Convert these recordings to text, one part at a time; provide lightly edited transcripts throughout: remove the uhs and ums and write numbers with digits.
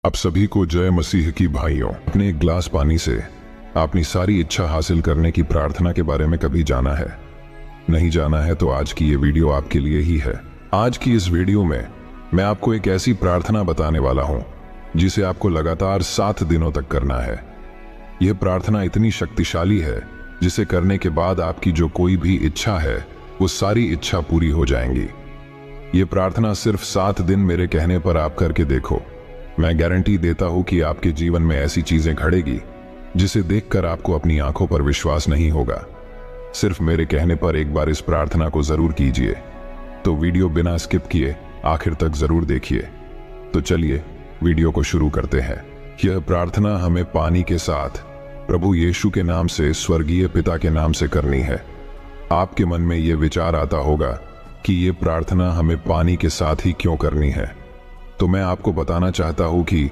आप सभी को जय मसीह की भाइयों। अपने एक ग्लास पानी से अपनी सारी इच्छा हासिल करने की प्रार्थना के बारे में कभी जाना है? नहीं जाना है तो आज की ये वीडियो आपके लिए ही है। आज की इस वीडियो में मैं आपको एक ऐसी प्रार्थना बताने वाला हूं जिसे आपको लगातार 7 दिनों तक करना है। यह प्रार्थना इतनी शक्तिशाली है जिसे करने के बाद आपकी जो कोई भी इच्छा है वो सारी इच्छा पूरी हो जाएंगी। ये प्रार्थना सिर्फ 7 दिन मेरे कहने पर आप करके देखो। मैं गारंटी देता हूं कि आपके जीवन में ऐसी चीजें घटेगी जिसे देखकर आपको अपनी आंखों पर विश्वास नहीं होगा। सिर्फ मेरे कहने पर एक बार इस प्रार्थना को जरूर कीजिए। तो वीडियो बिना स्किप किए आखिर तक जरूर देखिए। तो चलिए वीडियो को शुरू करते हैं। यह प्रार्थना हमें पानी के साथ प्रभु यीशु के नाम से, स्वर्गीय पिता के नाम से करनी है। आपके मन में यह विचार आता होगा कि यह प्रार्थना हमें पानी के साथ ही क्यों करनी है। तो मैं आपको बताना चाहता हूं कि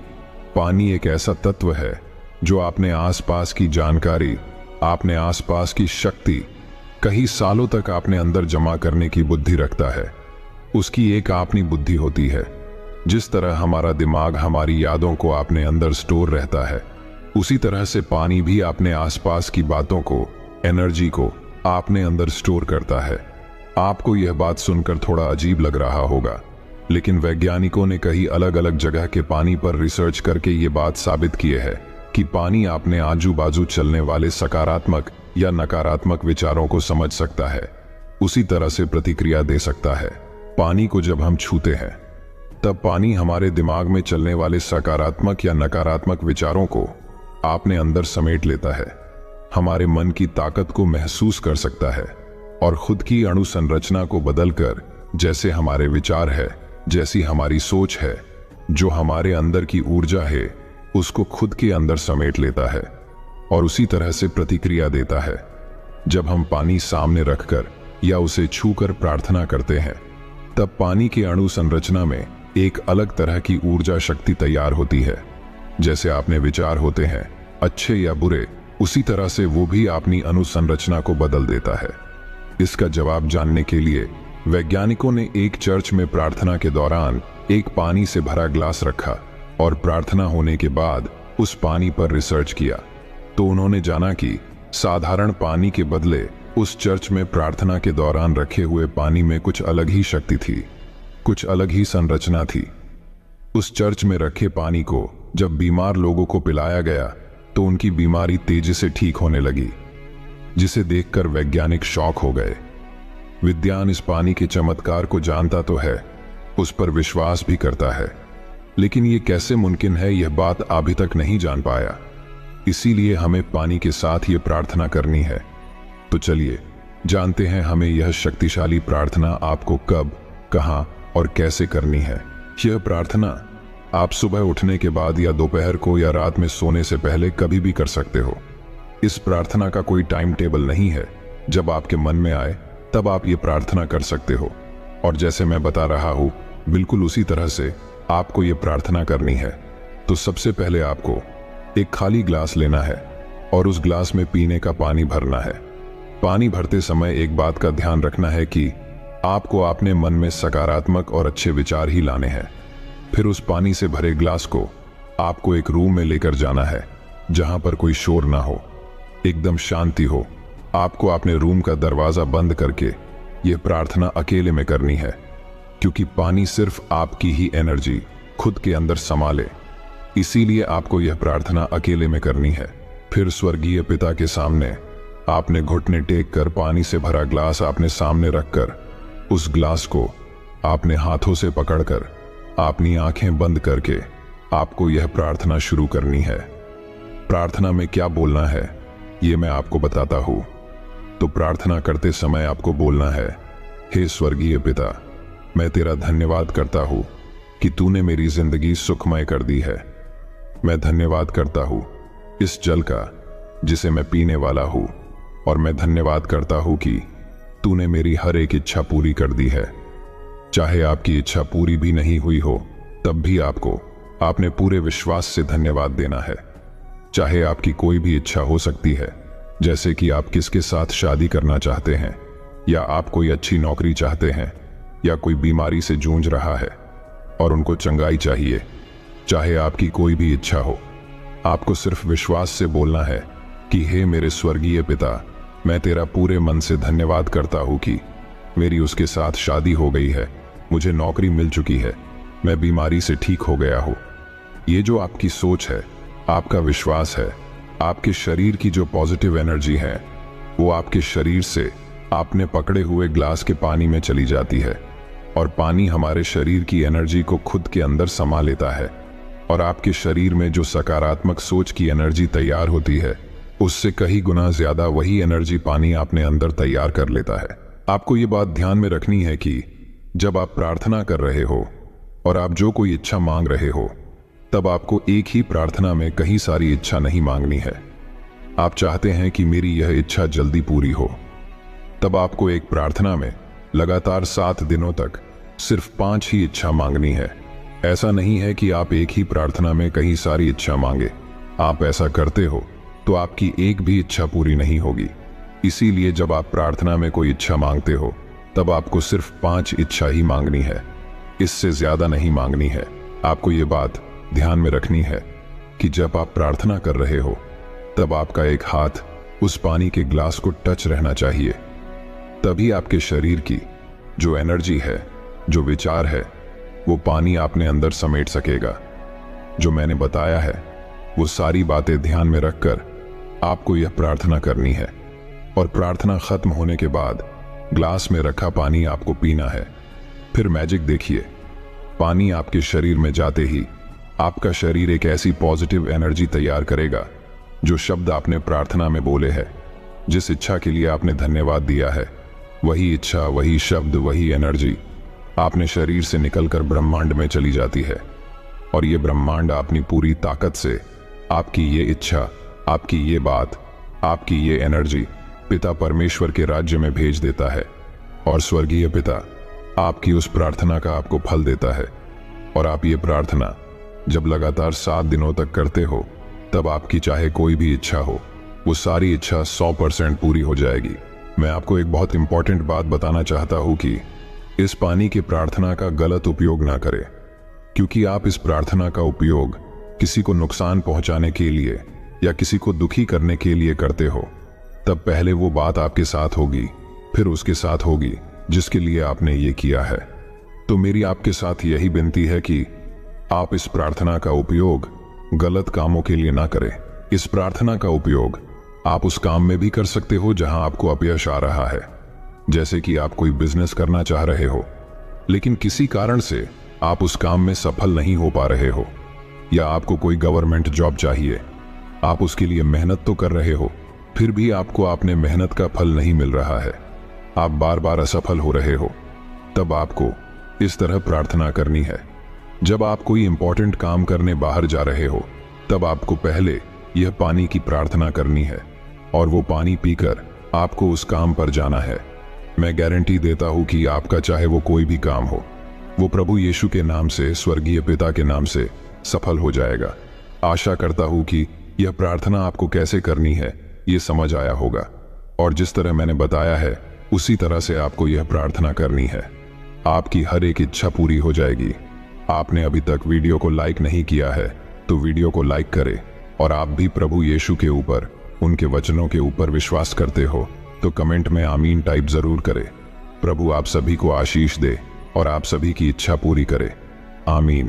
पानी एक ऐसा तत्व है जो आपने आसपास की जानकारी, आपने आसपास की शक्ति कई सालों तक आपने अंदर जमा करने की बुद्धि रखता है। उसकी एक अपनी बुद्धि होती है। जिस तरह हमारा दिमाग हमारी यादों को अपने अंदर स्टोर रहता है, उसी तरह से पानी भी अपने आसपास की बातों को, एनर्जी को अपने अंदर स्टोर करता है। आपको यह बात सुनकर थोड़ा अजीब लग रहा होगा, लेकिन वैज्ञानिकों ने कई अलग अलग जगह के पानी पर रिसर्च करके ये बात साबित की है कि पानी अपने आजू बाजू चलने वाले सकारात्मक या नकारात्मक विचारों को समझ सकता है, उसी तरह से प्रतिक्रिया दे सकता है। पानी को जब हम छूते हैं तब पानी हमारे दिमाग में चलने वाले सकारात्मक या नकारात्मक विचारों को अपने अंदर समेट लेता है, हमारे मन की ताकत को महसूस कर सकता है और खुद की अणु संरचना को बदलकर, जैसे हमारे विचार है, जैसी हमारी सोच है, जो हमारे अंदर की ऊर्जा है, उसको खुद के अंदर समेट लेता है और उसी तरह से प्रतिक्रिया देता है। जब हम पानी सामने रखकर या उसे छूकर प्रार्थना करते हैं तब पानी के अणु संरचना में एक अलग तरह की ऊर्जा शक्ति तैयार होती है। जैसे आपने विचार होते हैं अच्छे या बुरे, उसी तरह से वो भी अपनी अणु संरचना को बदल देता है। इसका जवाब जानने के लिए वैज्ञानिकों ने एक चर्च में प्रार्थना के दौरान एक पानी से भरा ग्लास रखा और प्रार्थना होने के बाद उस पानी पर रिसर्च किया। तो उन्होंने जाना कि साधारण पानी के बदले उस चर्च में प्रार्थना के दौरान रखे हुए पानी में कुछ अलग ही शक्ति थी, कुछ अलग ही संरचना थी। उस चर्च में रखे पानी को जब बीमार लोगों को पिलाया गया तो उनकी बीमारी तेजी से ठीक होने लगी, जिसे देखकर वैज्ञानिक शॉक हो गए। विज्ञान इस पानी के चमत्कार को जानता तो है, उस पर विश्वास भी करता है, लेकिन ये कैसे मुमकिन है यह बात अभी तक नहीं जान पाया। इसीलिए हमें पानी के साथ ये प्रार्थना करनी है। तो चलिए जानते हैं हमें यह शक्तिशाली प्रार्थना आपको कब, कहां और कैसे करनी है। यह प्रार्थना आप सुबह उठने के बाद या दोपहर को या रात में सोने से पहले कभी भी कर सकते हो। इस प्रार्थना का कोई टाइम टेबल नहीं है। जब आपके मन में आए तब आप ये प्रार्थना कर सकते हो, और जैसे मैं बता रहा हूं बिल्कुल उसी तरह से आपको ये प्रार्थना करनी है। तो सबसे पहले आपको एक खाली ग्लास लेना है और उस ग्लास में पीने का पानी भरना है। पानी भरते समय एक बात का ध्यान रखना है कि आपको अपने मन में सकारात्मक और अच्छे विचार ही लाने हैं। फिर उस पानी से भरे ग्लास को आपको एक रूम में लेकर जाना है जहां पर कोई शोर ना हो, एकदम शांति हो। आपको अपने रूम का दरवाजा बंद करके यह प्रार्थना अकेले में करनी है, क्योंकि पानी सिर्फ आपकी ही एनर्जी खुद के अंदर संभाले। इसीलिए आपको यह प्रार्थना अकेले में करनी है। फिर स्वर्गीय पिता के सामने आपने घुटने टेक कर पानी से भरा ग्लास आपने सामने रखकर उस ग्लास को आपने हाथों से पकड़कर अपनी आंखें बंद करके आपको यह प्रार्थना शुरू करनी है। प्रार्थना में क्या बोलना है ये मैं आपको बताता हूं। तो प्रार्थना करते समय आपको बोलना है, हे स्वर्गीय पिता, मैं तेरा धन्यवाद करता हूं कि तूने मेरी जिंदगी सुखमय कर दी है। मैं धन्यवाद करता हूं इस जल का जिसे मैं पीने वाला हूं, और मैं धन्यवाद करता हूं कि तूने मेरी हर एक इच्छा पूरी कर दी है। चाहे आपकी इच्छा पूरी भी नहीं हुई हो तब भी आपको आपने पूरे विश्वास से धन्यवाद देना है। चाहे आपकी कोई भी इच्छा हो सकती है, जैसे कि आप किसके साथ शादी करना चाहते हैं, या आप कोई अच्छी नौकरी चाहते हैं, या कोई बीमारी से जूझ रहा है और उनको चंगाई चाहिए, चाहे आपकी कोई भी इच्छा हो। आपको सिर्फ विश्वास से बोलना है कि हे मेरे स्वर्गीय पिता, मैं तेरा पूरे मन से धन्यवाद करता हूँ कि मेरी उसके साथ शादी हो गई है, मुझे नौकरी मिल चुकी है, मैं बीमारी से ठीक हो गया हूँ। ये जो आपकी सोच है, आपका विश्वास है, आपके शरीर की जो पॉजिटिव एनर्जी है, वो आपके शरीर से आपने पकड़े हुए ग्लास के पानी में चली जाती है और पानी हमारे शरीर की एनर्जी को खुद के अंदर समा लेता है और आपके शरीर में जो सकारात्मक सोच की एनर्जी तैयार होती है, उससे कई गुना ज्यादा वही एनर्जी पानी अपने अंदर तैयार कर लेता है। आपको ये बात ध्यान में रखनी है कि जब आप प्रार्थना कर रहे हो और आप जो कोई इच्छा मांग रहे हो, तब आपको एक ही प्रार्थना में कई सारी इच्छा नहीं मांगनी है। आप चाहते हैं कि मेरी यह इच्छा जल्दी पूरी हो, तब आपको एक प्रार्थना में लगातार 7 दिनों तक सिर्फ 5 ही इच्छा मांगनी है। ऐसा नहीं है कि आप एक ही प्रार्थना में कई सारी इच्छा मांगे। आप ऐसा करते हो तो आपकी एक भी इच्छा पूरी नहीं होगी। इसीलिए जब आप प्रार्थना में कोई इच्छा मांगते हो, तब आपको सिर्फ 5 इच्छा ही मांगनी है, इससे ज्यादा नहीं मांगनी है। आपको ये बात ध्यान में रखनी है कि जब आप प्रार्थना कर रहे हो, तब आपका एक हाथ उस पानी के ग्लास को टच रहना चाहिए। तभी आपके शरीर की जो एनर्जी है, जो विचार है, वो पानी आपने अंदर समेट सकेगा। जो मैंने बताया है, वो सारी बातें ध्यान में रखकर आपको यह प्रार्थना करनी है और प्रार्थना खत्म होने के बाद ग्लास में रखा पानी आपको पीना है। फिर मैजिक देखिए, पानी आपके शरीर में जाते ही आपका शरीर एक ऐसी पॉजिटिव एनर्जी तैयार करेगा जो शब्द आपने प्रार्थना में बोले हैं, जिस इच्छा के लिए आपने धन्यवाद दिया है, वही इच्छा, वही शब्द, वही एनर्जी आपने शरीर से निकलकर ब्रह्मांड में चली जाती है और ये ब्रह्मांड अपनी पूरी ताकत से आपकी ये इच्छा, आपकी ये बात, आपकी ये एनर्जी पिता परमेश्वर के राज्य में भेज देता है और स्वर्गीय पिता आपकी उस प्रार्थना का आपको फल देता है। और आप ये प्रार्थना जब लगातार 7 दिनों तक करते हो, तब आपकी चाहे कोई भी इच्छा हो, वो सारी इच्छा 100% पूरी हो जाएगी। मैं आपको एक बहुत इंपॉर्टेंट बात बताना चाहता हूँ कि इस पानी की प्रार्थना का गलत उपयोग ना करें, क्योंकि आप इस प्रार्थना का उपयोग किसी को नुकसान पहुंचाने के लिए या किसी को दुखी करने के लिए करते हो, तब पहले वो बात आपके साथ होगी, फिर उसके साथ होगी जिसके लिए आपने ये किया है। तो मेरी आपके साथ यही विनती है कि आप इस प्रार्थना का उपयोग गलत कामों के लिए ना करें। इस प्रार्थना का उपयोग आप उस काम में भी कर सकते हो जहां आपको अपयश आ रहा है। जैसे कि आप कोई बिजनेस करना चाह रहे हो, लेकिन किसी कारण से आप उस काम में सफल नहीं हो पा रहे हो, या आपको कोई गवर्नमेंट जॉब चाहिए, आप उसके लिए मेहनत तो कर रहे हो, फिर भी आपको अपने मेहनत का फल नहीं मिल रहा है, आप बार बार असफल हो रहे हो, तब आपको इस तरह प्रार्थना करनी है। जब आप कोई इंपॉर्टेंट काम करने बाहर जा रहे हो, तब आपको पहले यह पानी की प्रार्थना करनी है और वो पानी पीकर आपको उस काम पर जाना है। मैं गारंटी देता हूं कि आपका चाहे वो कोई भी काम हो, वो प्रभु यीशु के नाम से, स्वर्गीय पिता के नाम से सफल हो जाएगा। आशा करता हूं कि यह प्रार्थना आपको कैसे करनी है ये समझ आया होगा, और जिस तरह मैंने बताया है उसी तरह से आपको यह प्रार्थना करनी है। आपकी हर एक इच्छा पूरी हो जाएगी। आपने अभी तक वीडियो को लाइक नहीं किया है तो वीडियो को लाइक करें, और आप भी प्रभु यीशु के ऊपर, उनके वचनों के ऊपर विश्वास करते हो तो कमेंट में आमीन टाइप जरूर करें। प्रभु आप सभी को आशीष दे और आप सभी की इच्छा पूरी करे। आमीन।